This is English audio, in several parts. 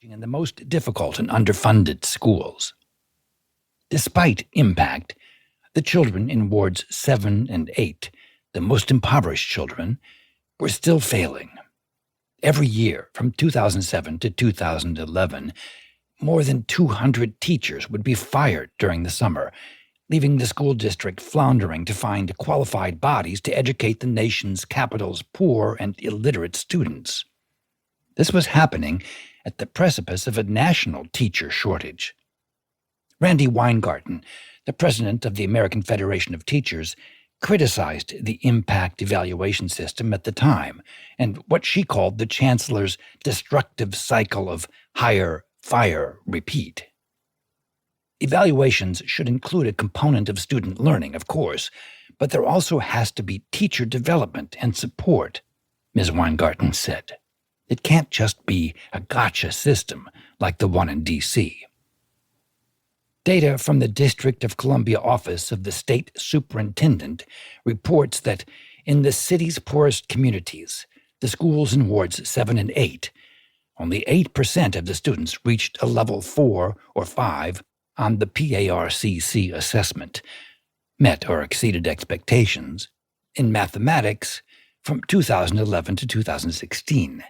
in the most difficult and underfunded schools. Despite impact, the children in wards 7 and 8, the most impoverished children, were still failing. Every year, from 2007 to 2011, more than 200 teachers would be fired during the summer, leaving the school district floundering to find qualified bodies to educate the nation's capital's poor and illiterate students. This was happening at the precipice of a national teacher shortage. Randy Weingarten, the president of the American Federation of Teachers, criticized the impact evaluation system at the time and what she called the chancellor's destructive cycle of hire, fire, repeat. Evaluations should include a component of student learning, of course, but there also has to be teacher development and support, Ms. Weingarten said. It can't just be a gotcha system like the one in D.C. Data from the District of Columbia Office of the State Superintendent reports that in the city's poorest communities, the schools in wards 7 and 8, only 8% of the students reached a level 4 or 5 on the PARCC assessment, met or exceeded expectations, in mathematics from 2011 to 2016.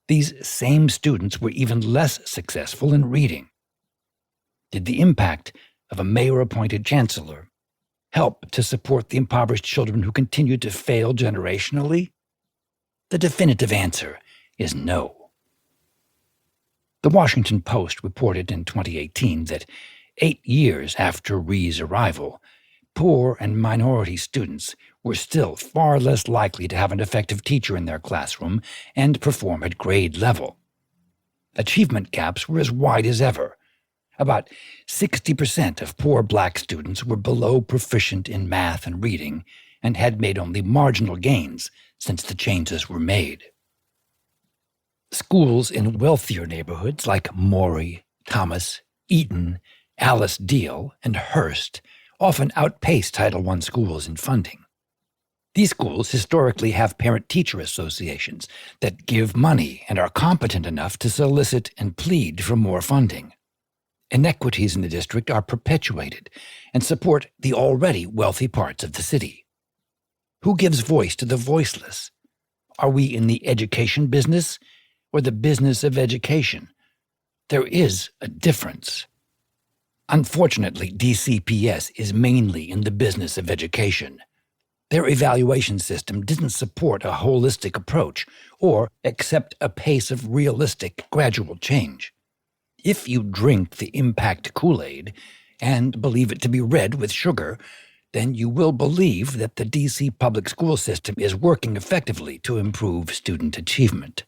These same students were even less successful in reading. Did the impact of a mayor-appointed chancellor help to support the impoverished children who continued to fail generationally? The definitive answer is no. The Washington Post reported in 2018 that 8 years after Rhee's arrival, poor and minority students were still far less likely to have an effective teacher in their classroom and perform at grade level. Achievement gaps were as wide as ever. About 60% of poor black students were below proficient in math and reading and had made only marginal gains since the changes were made. Schools in wealthier neighborhoods like Morey, Thomas, Eaton, Alice Deal, and Hearst often outpace Title I schools in funding. These schools historically have parent-teacher associations that give money and are competent enough to solicit and plead for more funding. Inequities in the district are perpetuated and support the already wealthy parts of the city. Who gives voice to the voiceless? Are we in the education business or the business of education? There is a difference. Unfortunately, DCPS is mainly in the business of education. Their evaluation system didn't support a holistic approach or accept a pace of realistic, gradual change. If you drink the impact Kool-Aid and believe it to be red with sugar, then you will believe that the D.C. public school system is working effectively to improve student achievement.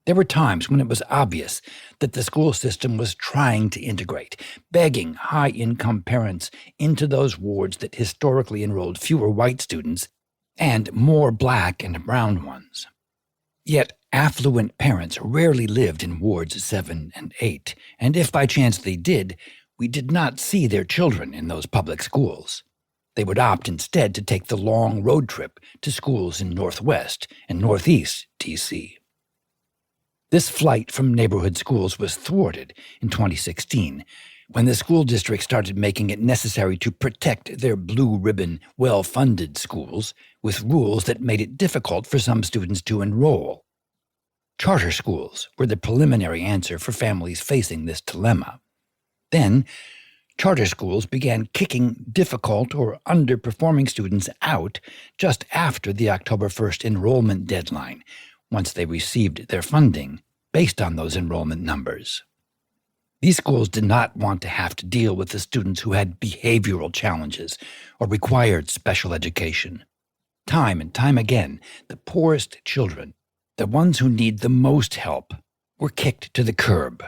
There were times when it was obvious that the school system was trying to integrate, begging high-income parents into those wards that historically enrolled fewer white students and more black and brown ones. Yet affluent parents rarely lived in wards 7 and 8, and if by chance they did, we did not see their children in those public schools. They would opt instead to take the long road trip to schools in Northwest and Northeast D.C. This flight from neighborhood schools was thwarted in 2016 when the school district started making it necessary to protect their blue-ribbon, well-funded schools with rules that made it difficult for some students to enroll. Charter schools were the preliminary answer for families facing this dilemma. Then, charter schools began kicking difficult or underperforming students out just after the October 1st enrollment deadline, once they received their funding based on those enrollment numbers. These schools did not want to have to deal with the students who had behavioral challenges or required special education. Time and time again, the poorest children, the ones who need the most help, were kicked to the curb.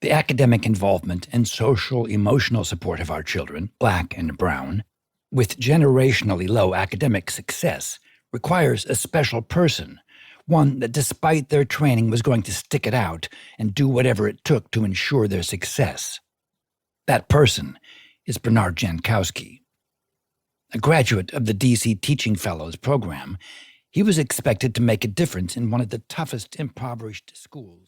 The academic involvement and social-emotional support of our children, black and brown, with generationally low academic success, requires a special person, one that despite their training was going to stick it out and do whatever it took to ensure their success. That person is Bernard Jankowski. A graduate of the DC Teaching Fellows program, He was expected to make a difference in one of the toughest impoverished schools.